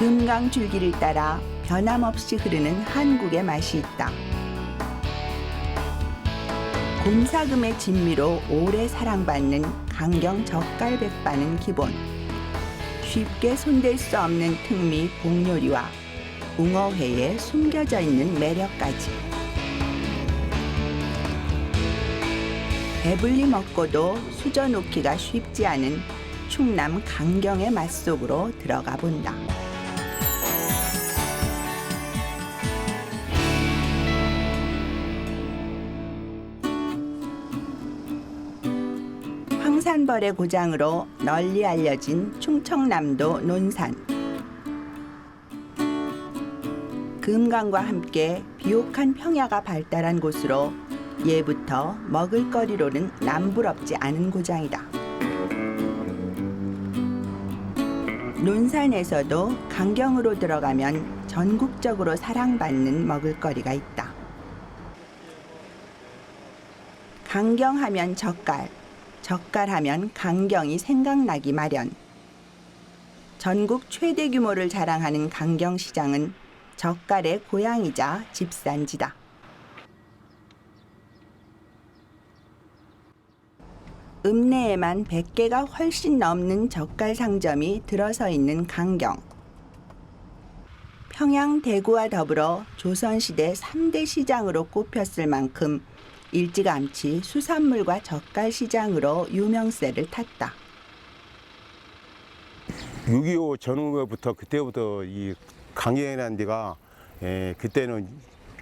금강 줄기를 따라 변함없이 흐르는 한국의 맛이 있다. 곰사금의 진미로 오래 사랑받는 강경 젓갈백반은 기본. 쉽게 손댈 수 없는 특미 복요리와 웅어회에 숨겨져 있는 매력까지. 배불리 먹고도 수저 놓기가 쉽지 않은 충남 강경의 맛 속으로 들어가 본다. 황산벌의 고장으로 널리 알려진 충청남도 논산. 금강과 함께 비옥한 평야가 발달한 곳으로 예부터 먹을거리로는 남부럽지 않은 고장이다. 논산에서도 강경으로 들어가면 전국적으로 사랑받는 먹을거리가 있다. 강경하면 젓갈, 젓갈하면 강경이 생각나기 마련. 전국 최대 규모를 자랑하는 강경시장은 젓갈의 고향이자 집산지다. 읍내에만 100개가 훨씬 넘는 젓갈 상점이 들어서 있는 강경. 평양, 대구와 더불어 조선시대 3대 시장으로 꼽혔을 만큼 일찌감치 수산물과 젓갈 시장으로 유명세를 탔다. 6.25 전후부터 그때부터 이 강경이라는 데가 그때는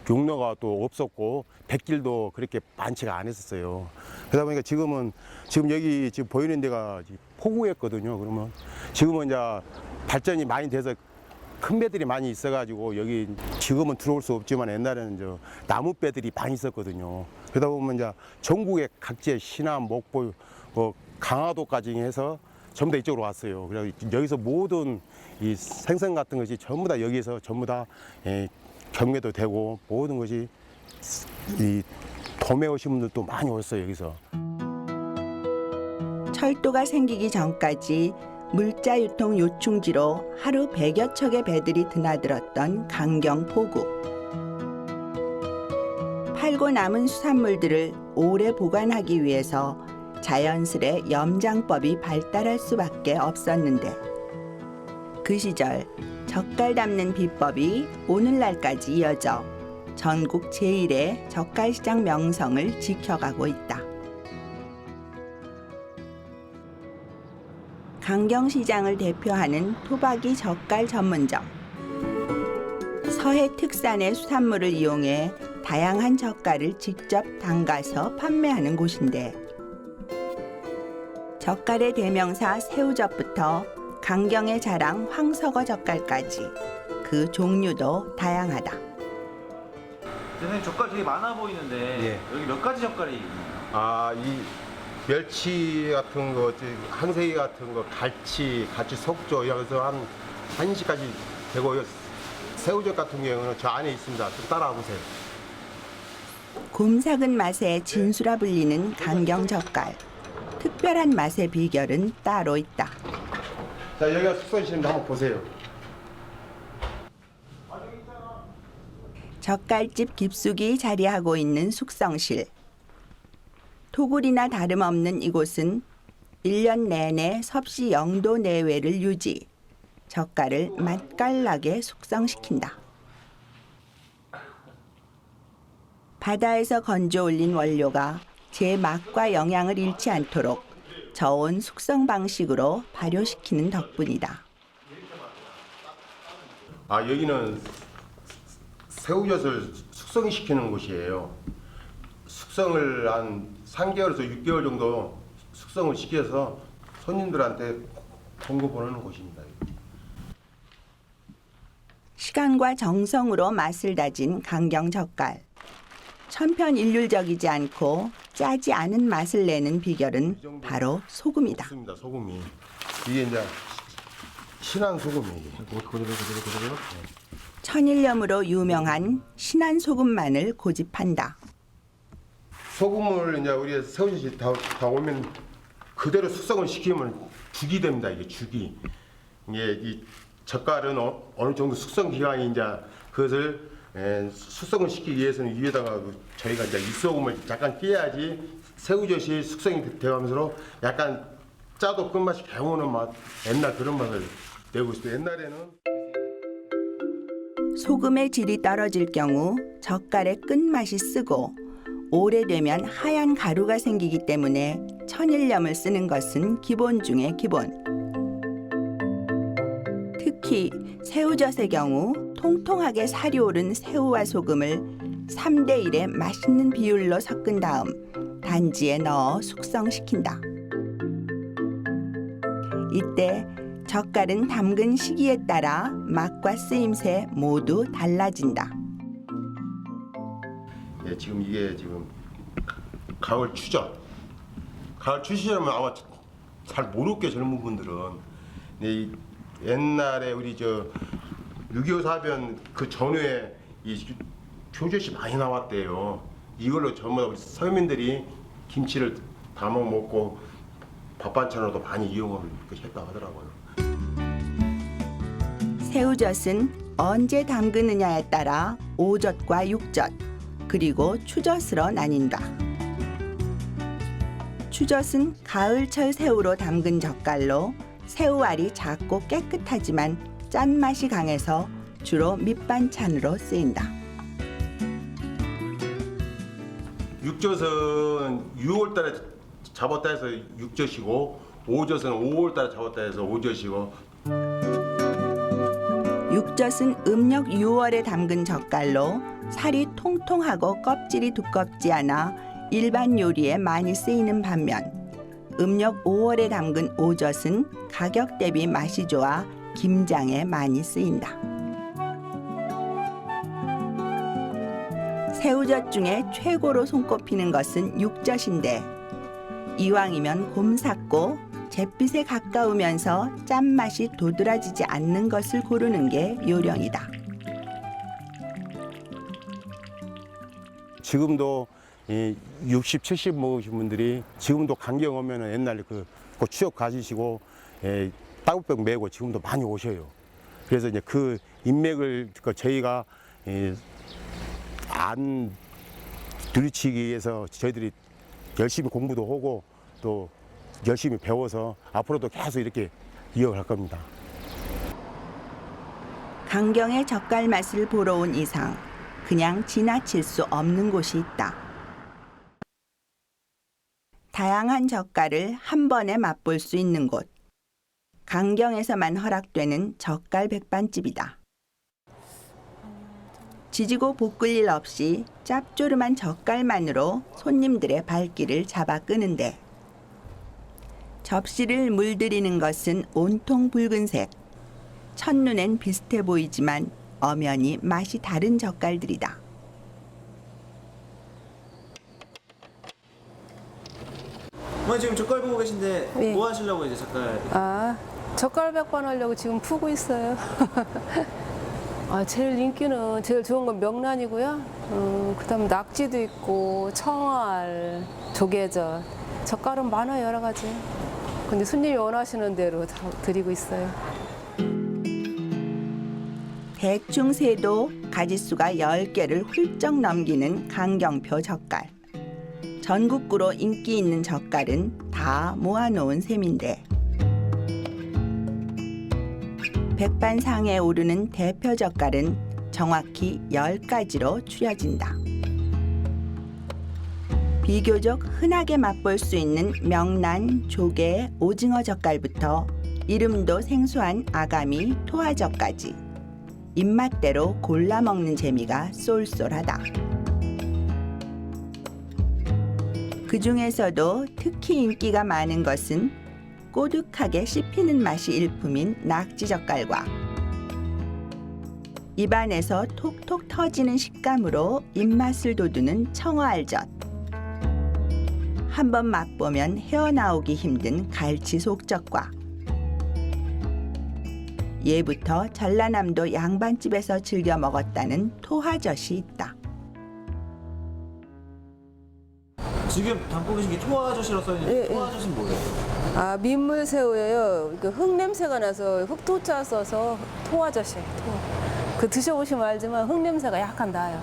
용로가 또 없었고 백길도 그렇게 많지가 않았었어요. 그러다 보니까 지금 여기 지금 보이는 데가 포구였거든요. 그러면 지금은 이제 발전이 많이 돼서 큰 배들이 많이 있어가지고 여기 지금은 들어올 수 없지만 옛날에는 나무 배들이 많이 있었거든요. 그러다 보면 이제 전국의 각지의 신안, 목포, 강화도까지 해서 전부 다 이쪽으로 왔어요. 그래서 여기서 모든 이 생선 같은 것이 전부 다 여기서 전부 다 경매도 되고 모든 것이 이 도매 오신 분들도 많이 오셨어요. 여기서. 철도가 생기기 전까지 물자 유통 요충지로 하루 100여 척의 배들이 드나들었던 강경 포구. 팔고 남은 수산물들을 오래 보관하기 위해서 자연스레 염장법이 발달할 수밖에 없었는데 그 시절 젓갈 담는 비법이 오늘날까지 이어져 전국 제1의 젓갈시장 명성을 지켜가고 있다. 강경시장을 대표하는 토박이 젓갈 전문점. 서해 특산의 수산물을 이용해 다양한 젓갈을 직접 담가서 판매하는 곳인데 젓갈의 대명사 새우젓부터 강경의 자랑 황석어 젓갈까지 그 종류도 다양하다. 선생님 젓갈 되게 많아 보이는데 예. 여기 몇 가지 젓갈이 있나요? 이 멸치 같은 거, 항세기 같은 거, 갈치 속젓 이래서 한 1시까지 되고 새우젓 같은 경우는 저 안에 있습니다. 좀 따라와 보세요. 곰삭은 맛의 진수라 불리는 강경 젓갈. 특별한 맛의 비결은 따로 있다. 자, 여기가 숙성실인데 한번 보세요. 젓갈집 깊숙이 자리하고 있는 숙성실. 토굴이나 다름없는 이곳은 1년 내내 섭씨 0도 내외를 유지. 젓갈을 맛깔나게 숙성시킨다. 바다에서 건져 올린 원료가 제 맛과 영양을 잃지 않도록 저온 숙성 방식으로 발효시키는 덕분이다. 여기는 새우젓을 숙성시키는 곳이에요. 숙성을 한 3개월에서 6개월 정도 숙성을 시켜서 손님들한테 공급하는 곳입니다. 시간과 정성으로 맛을 다진 강경 젓갈. 천편일률적이지 않고 짜지 않은 맛을 내는 비결은 바로 소금이다. 없습니다. 소금이 이게 이제 신안 소금이에요. 천일염으로 유명한 신안 소금만을 고집한다. 소금을 이제 우리 새우젓이 다 오면 그대로 숙성을 시키면 죽이 됩니다. 이게 죽이. 이게 이 젓갈은 어느 정도 숙성 기간이 이제 그것을 숙성을 시키기 위해서는 위에다가 저희가 이제 입소금을 약간 띄어야지 새우젓이 숙성이 되면서 약간 짜도 끝맛이 배우는 맛, 옛날 그런 맛을 내고 있어요. 옛날에는 소금의 질이 떨어질 경우 젓갈의 끝맛이 쓰고 오래되면 하얀 가루가 생기기 때문에 천일염을 쓰는 것은 기본 중의 기본. 특히 새우젓의 경우 통통하게 살이 오른 새우와 소금을 3대 1의 맛있는 비율로 섞은 다음 단지에 넣어 숙성시킨다. 이때 젓갈은 담근 시기에 따라 맛과 쓰임새 모두 달라진다. 예, 지금 이게 지금 가을 추죠. 가을 추시라면 아마 잘 모르게 젊은 분들은 이 옛날에 우리 저 6.25 사변 그 전후에 이 표젓이 많이 나왔대요. 이걸로 전부 다 우리 서민들이 김치를 담아 먹고 밥 반찬으로도 많이 이용을 했다고 하더라고요. 새우젓은 언제 담그느냐에 따라 오젓과 육젓 그리고 추젓으로 나뉜다. 추젓은 가을철 새우로 담근 젓갈로 새우알이 작고 깨끗하지만 짠맛이 강해서 주로 밑반찬으로 쓰인다. 육젓은 6월달에 잡았다 해서 육젓이고 오젓은 5월달에 잡았다 해서 오젓이고 육젓은 음력 6월에 담근 젓갈로 살이 통통하고 껍질이 두껍지 않아 일반 요리에 많이 쓰이는 반면 음력 5월에 담근 오젓은 가격 대비 맛이 좋아 김장에 많이 쓰인다. 새우젓 중에 최고로 손꼽히는 것은 육젓인데 이왕이면 곰삭고 잿빛에 가까우면서 짠맛이 도드라지지 않는 것을 고르는 게 요령이다. 지금도 이 60, 70 먹으신 분들이 지금도 강경 오면은 옛날 그 추억 가지시고 따구병 메고 지금도 많이 오셔요. 그래서 이제 그 인맥을 저희가 안 들이치기 위해서 저희들이 열심히 공부도 하고 또 열심히 배워서 앞으로도 계속 이렇게 이어갈 겁니다. 강경의 젓갈 맛을 보러 온 이상 그냥 지나칠 수 없는 곳이 있다. 다양한 젓갈을 한 번에 맛볼 수 있는 곳. 강경에서만 허락되는 젓갈 백반집이다. 지지고 볶을 일 없이 짭조름한 젓갈만으로 손님들의 발길을 잡아 끄는데 접시를 물들이는 것은 온통 붉은색. 첫눈엔 비슷해 보이지만 엄연히 맛이 다른 젓갈들이다. 어머니 지금 젓갈 보고 계신데 네. 뭐 하시려고 이제 젓갈? 젓갈 백반 하려고 지금 푸고 있어요. 제일 인기는 제일 좋은 건 명란이고요. 그다음 낙지도 있고 청알, 조개젓, 젓갈은 많아요 여러 가지. 근데 손님이 원하시는 대로 다 드리고 있어요. 대충 세도 가지수가 10개를 훌쩍 넘기는 강경표 젓갈. 전국구로 인기 있는 젓갈은 다 모아놓은 셈인데 백반상에 오르는 대표 젓갈은 정확히 10가지로 추려진다. 비교적 흔하게 맛볼 수 있는 명란, 조개, 오징어 젓갈부터 이름도 생소한 아가미, 토화젓까지 입맛대로 골라 먹는 재미가 쏠쏠하다. 그 중에서도 특히 인기가 많은 것은 꼬득하게 씹히는 맛이 일품인 낙지젓갈과 입안에서 톡톡 터지는 식감으로 입맛을 돋우는 청어알젓. 한번 맛보면 헤어나오기 힘든 갈치 속젓과 예부터 전라남도 양반집에서 즐겨 먹었다는 토화젓이 있다. 지금 담고 계신 게 토화젓이라고 써있는데 예, 토화젓은 뭐예요? 아, 민물새우예요. 그 흙 냄새가 나서 흙토자 써서 토아저씨. 그 드셔보시면 알지만 흙 냄새가 약간 나요.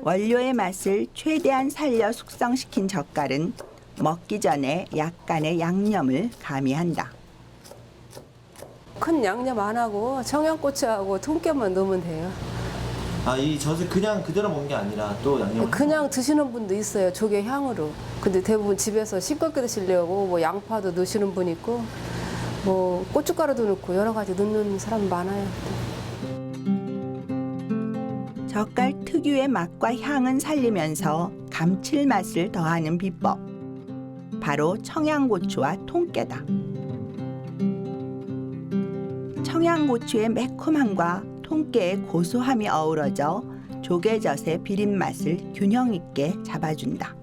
원료의 맛을 최대한 살려 숙성시킨 젓갈은 먹기 전에 약간의 양념을 가미한다. 큰 양념 안 하고 청양고추하고 통깨만 넣으면 돼요. 아, 이 젖을 그냥 그대로 먹는 게 아니라 또 양념을 그냥 드시는 분도 있어요. 조개 향으로. 근데 대부분 집에서 싱겁게 드시려고 뭐 양파도 넣으시는 분 있고 뭐 고춧가루도 넣고 여러 가지 넣는 사람 많아요. 젓갈 특유의 맛과 향은 살리면서 감칠맛을 더하는 비법. 바로 청양고추와 통깨다. 청양고추의 매콤함과 통깨의 고소함이 어우러져 조개젓의 비린맛을 균형 있게 잡아준다.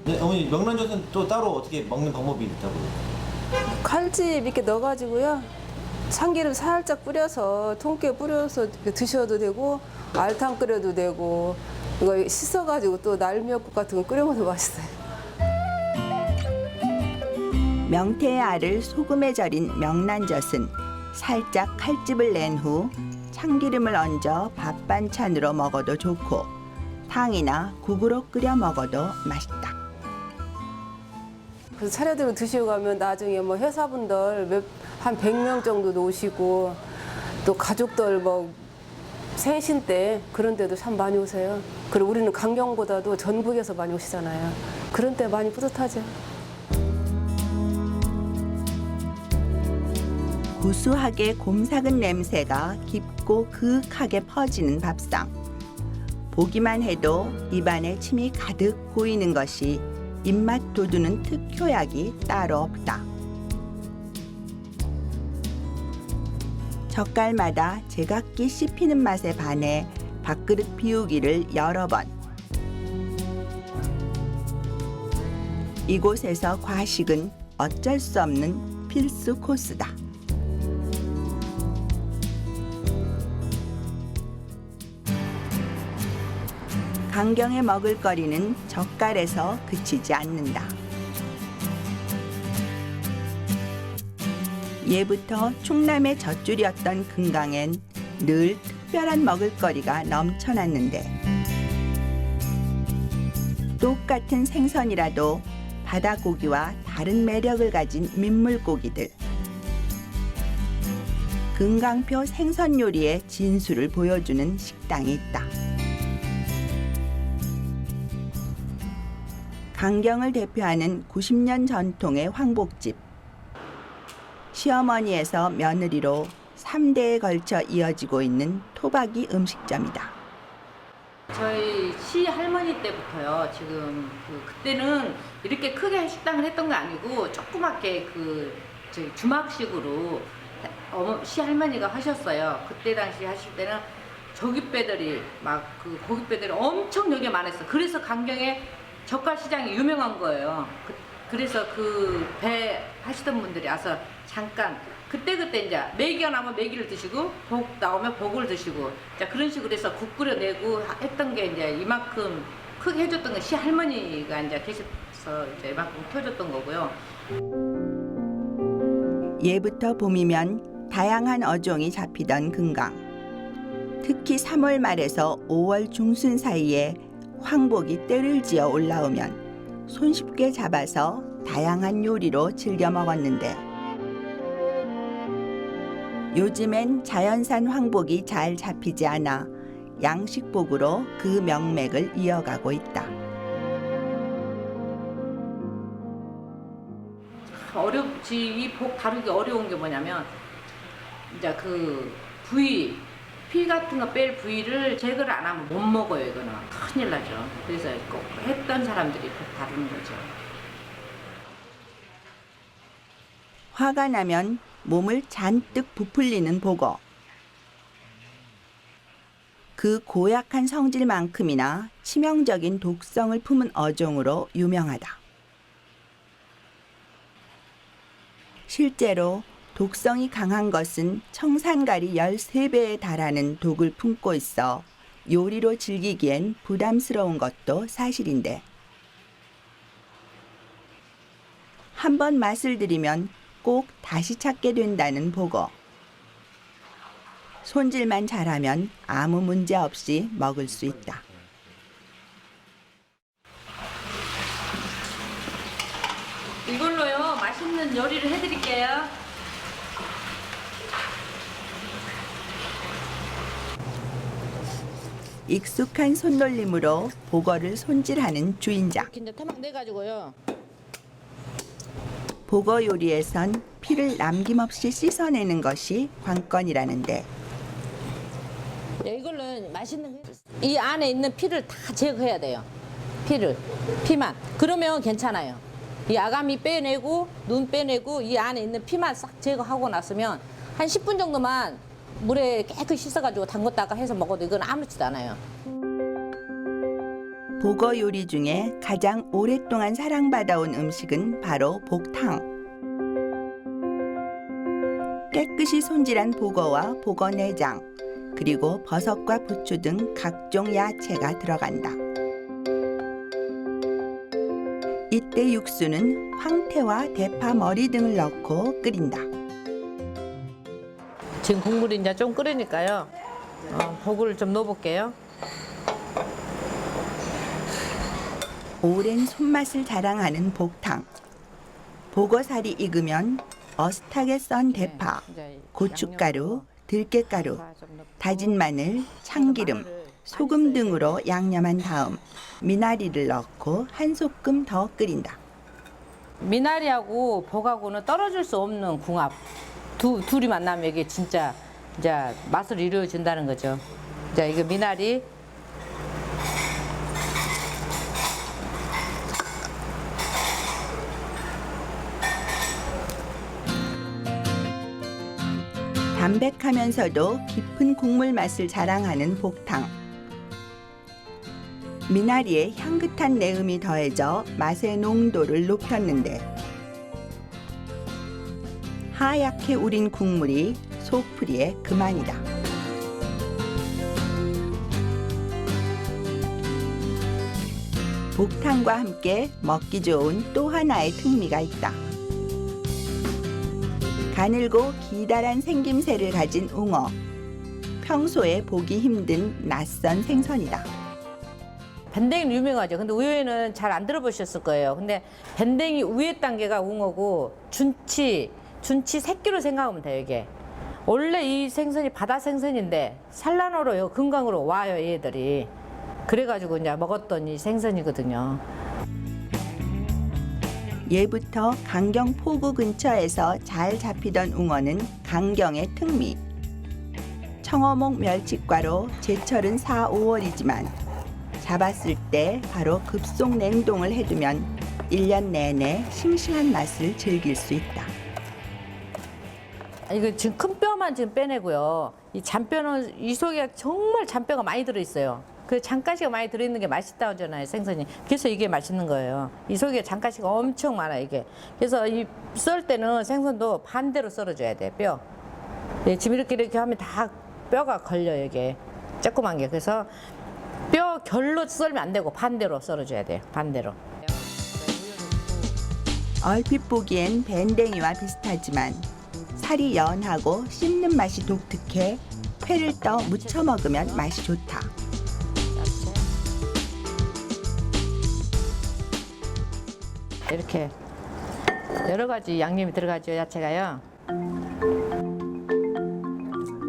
네, 어머니 명란젓은 또 따로 어떻게 먹는 방법이 있다고요? 칼집 이렇게 넣어가지고요. 참기름 살짝 뿌려서 통깨 뿌려서 이렇게 드셔도 되고 알탕 끓여도 되고 이거 씻어가지고 또 날미역국 같은 거 끓여 먹어도 맛있어요. 명태의 알을 소금에 절인 명란젓은 살짝 칼집을 낸 후 참기름을 얹어 밥 반찬으로 먹어도 좋고 탕이나 국으로 끓여 먹어도 맛있다. 그래서 차례대로 드시고 가면 나중에 뭐 회사분들 한 100명 정도 오시고 또 가족들 뭐 생신 때 그런 데도 참 많이 오세요. 그리고 우리는 강경보다도 전국에서 많이 오시잖아요. 그런 때 많이 뿌듯하죠. 고소하게 곰삭은 냄새가 깊고 그윽하게 퍼지는 밥상. 보기만 해도 입안에 침이 가득 고이는 것이 입맛 돋우는 특효약이 따로 없다. 젓갈마다 제각기 씹히는 맛에 반해 밥그릇 비우기를 여러 번. 이곳에서 과식은 어쩔 수 없는 필수 코스다. 강경의 먹을거리는 젓갈에서 그치지 않는다. 예부터 충남의 젖줄이었던 금강엔 늘 특별한 먹을거리가 넘쳐났는데 똑같은 생선이라도 바다고기와 다른 매력을 가진 민물고기들. 금강표 생선 요리의 진수를 보여주는 식당이 있다. 강경을 대표하는 90년 전통의 황복집. 시어머니에서 며느리로 3대에 걸쳐 이어지고 있는 토박이 음식점이다. 저희 시할머니 때부터요. 지금 그때는 이렇게 크게 식당을 했던 게 아니고 조그맣게 저희 주막식으로 시할머니가 하셨어요. 그때 당시 하실 때는 조깃배들이 막 고깃배들이 엄청 여기 많았어요. 그래서 강경에 젓갈 시장이 유명한 거예요. 그래서 배 하시던 분들이 와서 잠깐 그때 이제 메기가 나오면 메기를 드시고 복 나오면 복을 드시고 자 그런 식으로 해서 국 끓여내고 했던 게 이제 이만큼 크게 해줬던 건 시할머니가 이제 계셔서 이제 이만큼 켜줬던 거고요. 예부터 봄이면 다양한 어종이 잡히던 금강. 특히 3월 말에서 5월 중순 사이에 황복이 떼를 지어 올라오면 손쉽게 잡아서 다양한 요리로 즐겨 먹었는데 요즘엔 자연산 황복이 잘 잡히지 않아 양식복으로 그 명맥을 이어가고 있다. 어렵지. 이 복 다루기 어려운 게 뭐냐면 이제 피 같은 거 뺄 부위를 제거를 안 하면 못 먹어요. 이거는 큰일 나죠. 그래서 꼭 했던 사람들이 복 다루는 거죠. 화가 나면 몸을 잔뜩 부풀리는 복어. 그 고약한 성질만큼이나 치명적인 독성을 품은 어종으로 유명하다. 실제로 독성이 강한 것은 청산가리 13배에 달하는 독을 품고 있어 요리로 즐기기엔 부담스러운 것도 사실인데 한번 맛을 들이면 꼭 다시 찾게 된다는 보고. 손질만 잘하면 아무 문제 없이 먹을 수 있다. 이걸로요 맛있는 요리를 해드릴게요. 익숙한 손놀림으로 보거를 손질하는 주인장. 이제 토막 내가지고요. 보거 요리에선 피를 남김없이 씻어내는 것이 관건이라는데 이걸로 맛있는 이 안에 있는 피를 다 제거해야 돼요. 피만. 그러면 괜찮아요. 이 아가미 빼내고 눈 빼내고 이 안에 있는 피만 싹 제거하고 났으면 한 10분 정도만 물에 깨끗이 씻어가지고 담궜다가 해서 먹어도 이건 아무렇지도 않아요. 보거 요리 중에 가장 오랫동안 사랑받아온 음식은 바로 복탕. 깨끗이 손질한 보거와 보거 내장, 그리고 버섯과 부추 등 각종 야채가 들어간다. 이때 육수는 황태와 대파 머리 등을 넣고 끓인다. 지금 국물이 이제 좀 끓으니까요. 보고를 좀 넣어볼게요. 오랜 손맛을 자랑하는 복탕. 보거살이 익으면 어슷하게 썬 대파, 고춧가루, 들깨가루, 다진 마늘, 참기름, 소금 등으로 양념한 다음 미나리를 넣고 한 소끔 더 끓인다. 미나리하고 복하고는 떨어질 수 없는 궁합. 둘이 만나면 이게 진짜 이제 맛을 이루어진다는 거죠. 자, 이거 미나리. 담백하면서도 깊은 국물 맛을 자랑하는 복탕. 미나리에 향긋한 내음이 더해져 맛의 농도를 높였는데 하얗게 우린 국물이 속풀이에 그만이다. 복탕과 함께 먹기 좋은 또 하나의 특미가 있다. 가늘고 기다란 생김새를 가진 웅어. 평소에 보기 힘든 낯선 생선이다. 밴댕이 유명하죠. 근데 우에는 잘 안 들어보셨을 거예요. 근데 밴댕이 우에 단계가 웅어고 준치 새끼로 생각하면 돼요, 이게. 원래 이 생선이 바다 생선인데 산란으로요, 금강으로 와요, 얘들이. 그래가지고 이제 먹었던 이 생선이거든요. 예부터 강경 포구 근처에서 잘 잡히던 웅어는 강경의 특미. 청어목 멸치과로 제철은 4, 5월이지만 잡았을 때 바로 급속 냉동을 해두면 1년 내내 싱싱한 맛을 즐길 수 있다. 이거 지금 큰 뼈만 지금 빼내고요. 이 잔뼈는 이 속에 정말 잔뼈가 많이 들어있어요. 그 잔가시가 많이 들어있는 게 맛있다고 하잖아요, 생선이. 그래서 이게 맛있는 거예요. 이 속에 잔가시가 엄청 많아요, 이게. 그래서 이 썰 때는 생선도 반대로 썰어줘야 돼, 뼈. 예, 지금 이렇게 하면 다 뼈가 걸려요, 이게. 조그만 게. 그래서 뼈 결로 썰면 안 되고 반대로 썰어줘야 돼요, 반대로. 얼핏 보기엔 밴댕이와 비슷하지만 살이 연하고 씹는 맛이 독특해 회를 떠 무쳐 먹으면 맛이 좋다. 이렇게 여러 가지 양념이 들어가죠, 야채가요.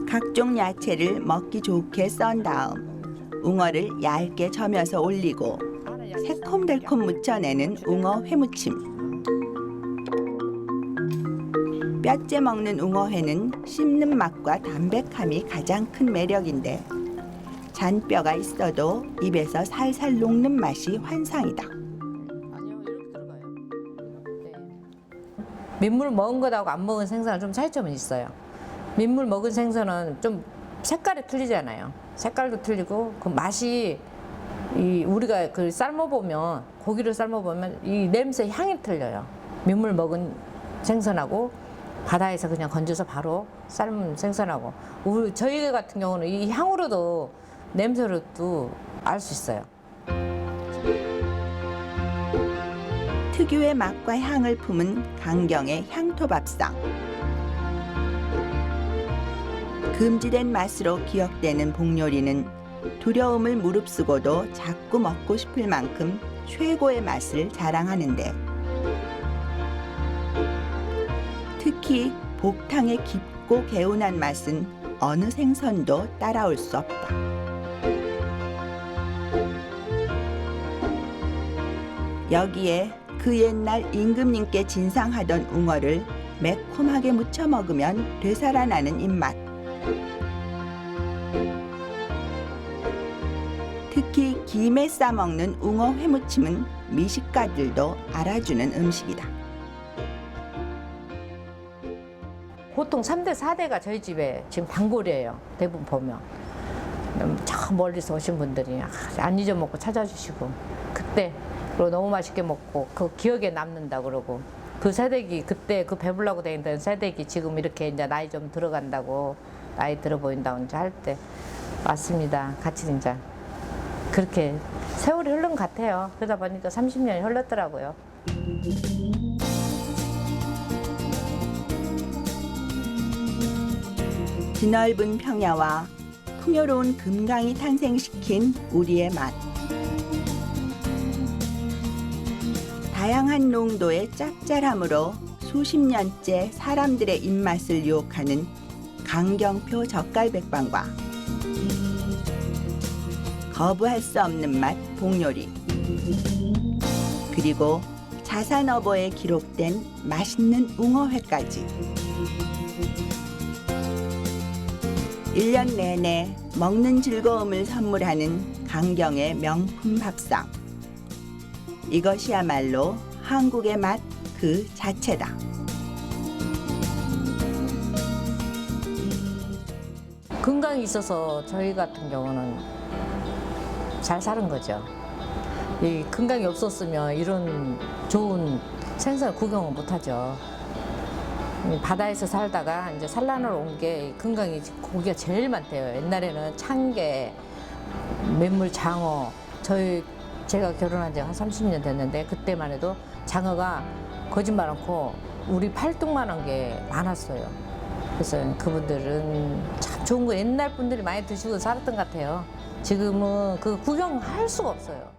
각종 야채를 먹기 좋게 썬 다음 웅어를 얇게 저며서 올리고 새콤달콤 무쳐내는 웅어 회무침. 뼈째 먹는 웅어회는 씹는 맛과 담백함이 가장 큰 매력인데 잔뼈가 있어도 입에서 살살 녹는 맛이 환상이다. 아니요, 이렇게 들어가요. 네. 민물 먹은 것하고 안 먹은 생선은 좀 차이점은 있어요. 민물 먹은 생선은 좀 색깔이 틀리잖아요. 색깔도 틀리고 그 맛이 우리가 그 삶아보면 고기를 삶아보면 이 냄새 향이 틀려요. 민물 먹은 생선하고 바다에서 그냥 건져서 바로 삶은 생선하고 저희 같은 경우는 이 향으로도 냄새로도 알 수 있어요. 특유의 맛과 향을 품은 강경의 향토밥상. 금지된 맛으로 기억되는 복요리는 두려움을 무릅쓰고도 자꾸 먹고 싶을 만큼 최고의 맛을 자랑하는데, 특히 복탕의 깊고 개운한 맛은 어느 생선도 따라올 수 없다. 여기에 그 옛날 임금님께 진상하던 웅어를 매콤하게 무쳐 먹으면 되살아나는 입맛. 특히 김에 싸 먹는 웅어 회무침은 미식가들도 알아주는 음식이다. 보통 3대, 4대가 저희 집에 지금 단골이에요. 대부분 보면. 저 멀리서 오신 분들이 안 잊어먹고 찾아주시고, 그때 그리고 너무 맛있게 먹고 그 기억에 남는다 그러고, 그 새댁이 그때 그 배불라고 다니던 새댁이 지금 이렇게 이제 나이 좀 들어간다고, 나이 들어 보인다고 이제 할 때 왔습니다. 같이 이제 그렇게 세월이 흐른 것 같아요. 그러다 보니까 30년이 흘렀더라고요. 드넓은 평야와 풍요로운 금강이 탄생시킨 우리의 맛. 다양한 농도의 짭짤함으로 수십 년째 사람들의 입맛을 유혹하는 강경표 젓갈백반과 거부할 수 없는 맛 복요리, 그리고 자산어보에 기록된 맛있는 웅어회까지 1년 내내 먹는 즐거움을 선물하는 강경의 명품 밥상. 이것이야말로 한국의 맛 그 자체다. 건강이 있어서 저희 같은 경우는 잘 사는 거죠. 이 건강이 없었으면 이런 좋은 생선을 구경을 못 하죠. 바다에서 살다가 이제 산란으로 온 게 건강이 고기가 제일 많대요. 옛날에는 창게, 맹물 장어, 제가 결혼한 지 한 30년 됐는데 그때만 해도 장어가 거짓말 않고 우리 팔뚝만한 게 많았어요. 그래서 그분들은 참 좋은 거 옛날 분들이 많이 드시고 살았던 것 같아요. 지금은 그 구경할 수가 없어요.